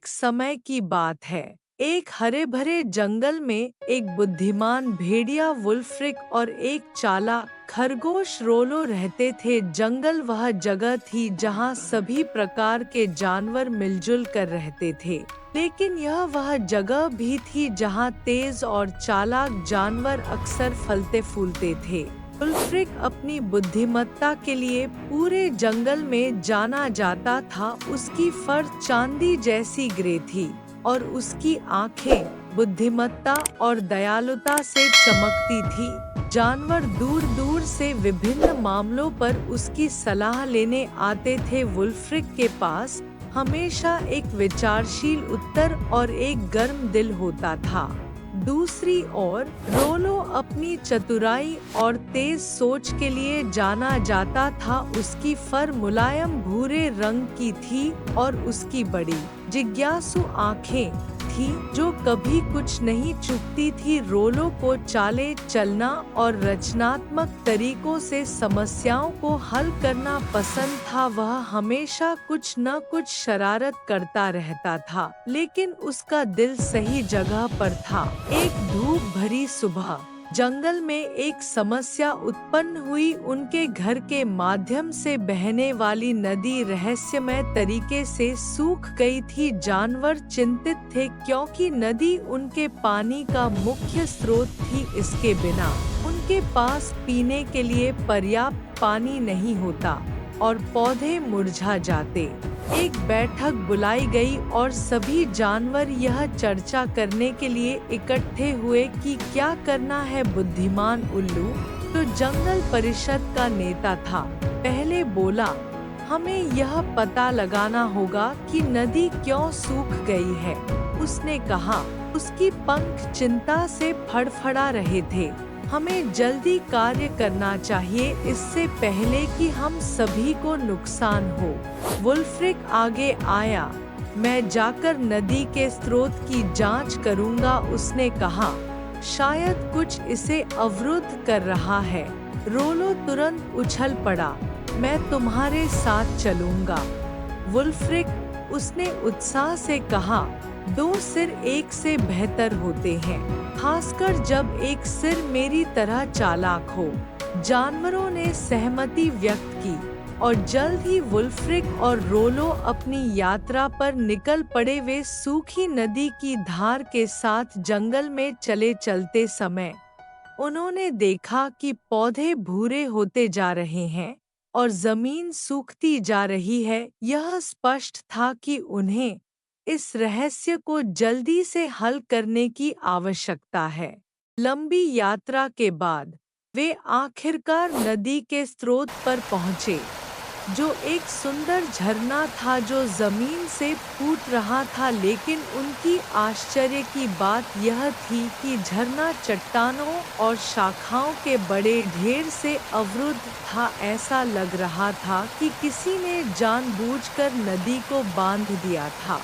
एक समय की बात है। एक हरे भरे जंगल में एक बुद्धिमान भेड़िया वुल्फ्रिक और एक चालाक खरगोश रोलो रहते थे। जंगल वह जगह थी जहाँ सभी प्रकार के जानवर मिलजुल कर रहते थे, लेकिन यह वह जगह भी थी जहाँ तेज और चालाक जानवर अक्सर फलते फूलते थे। वुल्फ्रिक अपनी बुद्धिमत्ता के लिए पूरे जंगल में जाना जाता था। उसकी फर चांदी जैसी ग्रे थी और उसकी आंखें बुद्धिमत्ता और दयालुता से चमकती थी। जानवर दूर दूर से विभिन्न मामलों पर उसकी सलाह लेने आते थे। वुल्फ्रिक के पास हमेशा एक विचारशील उत्तर और एक गर्म दिल होता था। दूसरी ओर रोलो अपनी चतुराई और तेज सोच के लिए जाना जाता था। उसकी फर मुलायम भूरे रंग की थी और उसकी बड़ी जिज्ञासु आंखें थी जो कभी कुछ नहीं चूकती थी। रोलो को चालें चलना और रचनात्मक तरीकों से समस्याओं को हल करना पसंद था। वह हमेशा कुछ न कुछ शरारत करता रहता था, लेकिन उसका दिल सही जगह पर था। एक धूप भरी सुबह जंगल में एक समस्या उत्पन्न हुई। उनके घर के माध्यम से बहने वाली नदी रहस्यमय तरीके से सूख गई थी। जानवर चिंतित थे क्योंकि नदी उनके पानी का मुख्य स्रोत थी। इसके बिना उनके पास पीने के लिए पर्याप्त पानी नहीं होता और पौधे मुरझा जाते। एक बैठक बुलाई गई और सभी जानवर यह चर्चा करने के लिए इकट्ठे हुए कि क्या करना है। बुद्धिमान उल्लू, तो जंगल परिषद का नेता था, पहले बोला, हमें यह पता लगाना होगा कि नदी क्यों सूख गई है। उसने कहा, उसकी पंख चिंता से फड़फड़ा रहे थे। हमें जल्दी कार्य करना चाहिए इससे पहले कि हम सभी को नुकसान हो। वुल्फ्रिक आगे आया, मैं जाकर नदी के स्रोत की जांच करूंगा। उसने कहा, शायद कुछ इसे अवरुद्ध कर रहा है। रोलो तुरंत उछल पड़ा, मैं तुम्हारे साथ चलूंगा। वुल्फ्रिक, उसने उत्साह से कहा, दो सिर एक से बेहतर होते हैं, खासकर जब एक सिर मेरी तरह चालाक हो। जानवरों ने सहमति व्यक्त की और जल्द ही वुल्फ्रिक और रोलो अपनी यात्रा पर निकल पड़े। वे सूखी नदी की धार के साथ जंगल में चलते समय उन्होंने देखा कि पौधे भूरे होते जा रहे हैं और जमीन सूखती जा रही है। यह स्पष्ट था कि उन्हें इस रहस्य को जल्दी से हल करने की आवश्यकता है। लंबी यात्रा के बाद वे आखिरकार नदी के स्रोत पर पहुँचे, जो एक सुंदर झरना था जो जमीन से फूट रहा था। लेकिन उनकी आश्चर्य की बात यह थी कि झरना चट्टानों और शाखाओं के बड़े ढेर से अवरुद्ध था। ऐसा लग रहा था कि किसी ने जानबूझकर नदी को बांध दिया था।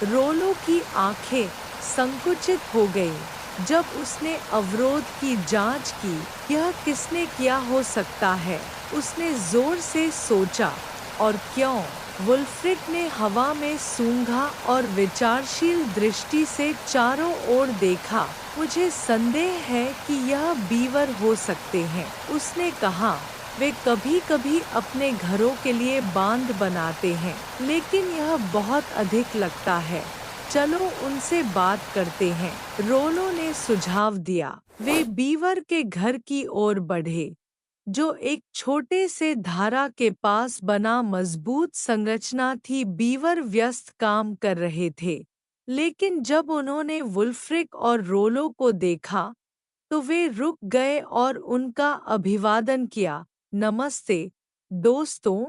रोलो की आंखें संकुचित हो गईं जब उसने अवरोध की जांच की। यह किसने किया हो सकता है? उसने जोर से सोचा। और क्यों? वुल्फ्रिक ने हवा में सूंघा और विचारशील दृष्टि से चारों ओर देखा। मुझे संदेह है कि यह बीवर हो सकते हैं, उसने कहा। वे कभी-कभी अपने घरों के लिए बांध बनाते हैं, लेकिन यह बहुत अधिक लगता है। चलो उनसे बात करते हैं, रोलो ने सुझाव दिया। वे बीवर के घर की ओर बढ़े, जो एक छोटे से धारा के पास बना मजबूत संरचना थी। बीवर व्यस्त काम कर रहे थे, लेकिन जब उन्होंने वुल्फ्रिक और रोलो को देखा तो वे रुक गए और उनका अभिवादन किया। नमस्ते दोस्तों,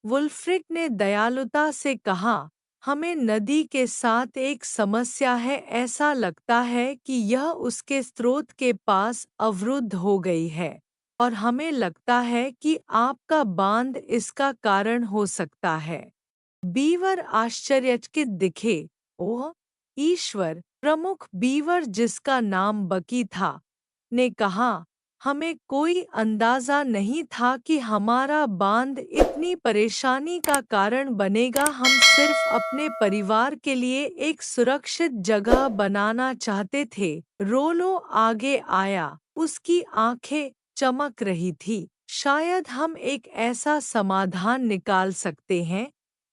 वुल्फ्रिक ने दयालुता से कहा, हमें नदी के साथ एक समस्या है। ऐसा लगता है कि यह उसके स्रोत के पास अवरुद्ध हो गई है और हमें लगता है कि आपका बांध इसका कारण हो सकता है। बीवर आश्चर्यचकित दिखे। ओह ईश्वर! प्रमुख बीवर, जिसका नाम बकी था, ने कहा, हमें कोई अंदाजा नहीं था कि हमारा बांध इतनी अपनी परेशानी का कारण बनेगा। हम सिर्फ अपने परिवार के लिए एक सुरक्षित जगह बनाना चाहते थे। रोलो आगे आया, उसकी आंखें चमक रही थी। शायद हम एक ऐसा समाधान निकाल सकते हैं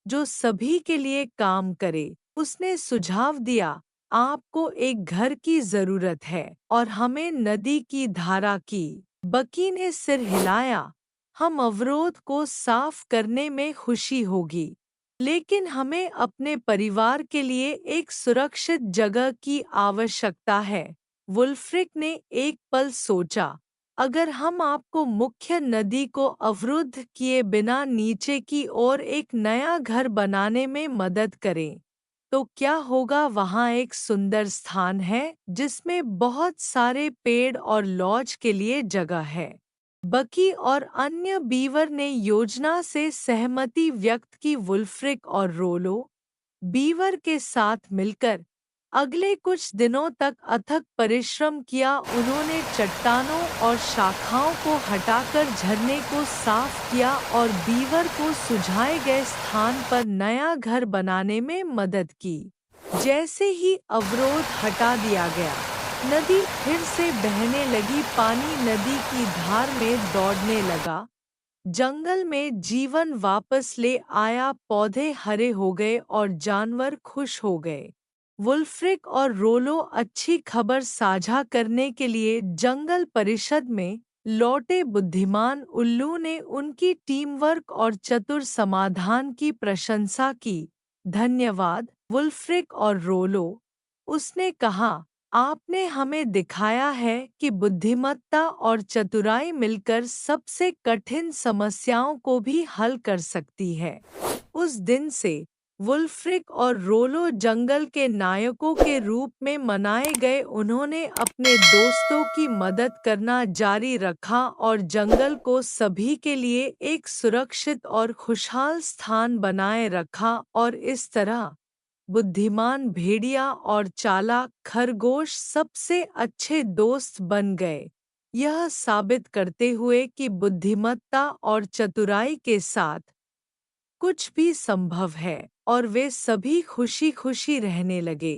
जो सभी के लिए काम करे। उसने सुझाव दिया, आपको एक घर की जरूरत है और हमें नदी की धारा की। बकी ने सिर हिलाया, हम अवरोध को साफ करने में खुशी होगी, लेकिन हमें अपने परिवार के लिए एक सुरक्षित जगह की आवश्यकता है। वुल्फ्रिक ने एक पल सोचा, अगर हम आपको मुख्य नदी को अवरुद्ध किए बिना नीचे की ओर एक नया घर बनाने में मदद करें, तो क्या होगा? वहाँ एक सुंदर स्थान है जिसमें बहुत सारे पेड़ और लॉज के लिए जगह है। बकी और अन्य बीवर ने योजना से सहमति व्यक्त की। वुल्फ्रिक और रोलो बीवर के साथ मिलकर अगले कुछ दिनों तक अथक परिश्रम किया। उन्होंने चट्टानों और शाखाओं को हटाकर झरने को साफ किया और बीवर को सुझाए गए स्थान पर नया घर बनाने में मदद की। जैसे ही अवरोध हटा दिया गया, नदी फिर से बहने लगी। पानी नदी की धार में दौड़ने लगा। जंगल में जीवन वापस ले आया। पौधे हरे हो गए और जानवर खुश हो गए। वुल्फ्रिक और रोलो अच्छी खबर साझा करने के लिए जंगल परिषद में लौटे। बुद्धिमान उल्लू ने उनकी टीम वर्क और चतुर समाधान की प्रशंसा की। धन्यवाद वुल्फ्रिक और रोलो, उसने कहा, आपने हमें दिखाया है कि बुद्धिमत्ता और चतुराई मिलकर सबसे कठिन समस्याओं को भी हल कर सकती है। उस दिन से वुल्फ्रिक और रोलो जंगल के नायकों के रूप में मनाए गए। उन्होंने अपने दोस्तों की मदद करना जारी रखा और जंगल को सभी के लिए एक सुरक्षित और खुशहाल स्थान बनाए रखा। और इस तरह बुद्धिमान भेड़िया और चालाक खरगोश सबसे अच्छे दोस्त बन गए, यह साबित करते हुए कि बुद्धिमत्ता और चतुराई के साथ कुछ भी संभव है। और वे सभी खुशी खुशी रहने लगे।